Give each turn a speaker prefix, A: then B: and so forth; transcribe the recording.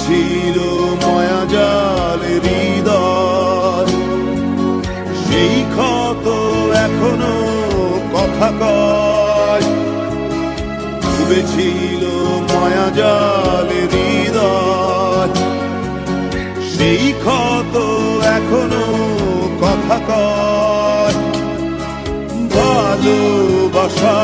A: ছিল মায়াজাল হৃদয়, সেই ক্ষত এখনো কথা কয়। ডুবেছিল মায়াজাল হৃদয়, সেই ক্ষত এখনো কথা কয়। ভালোবাসা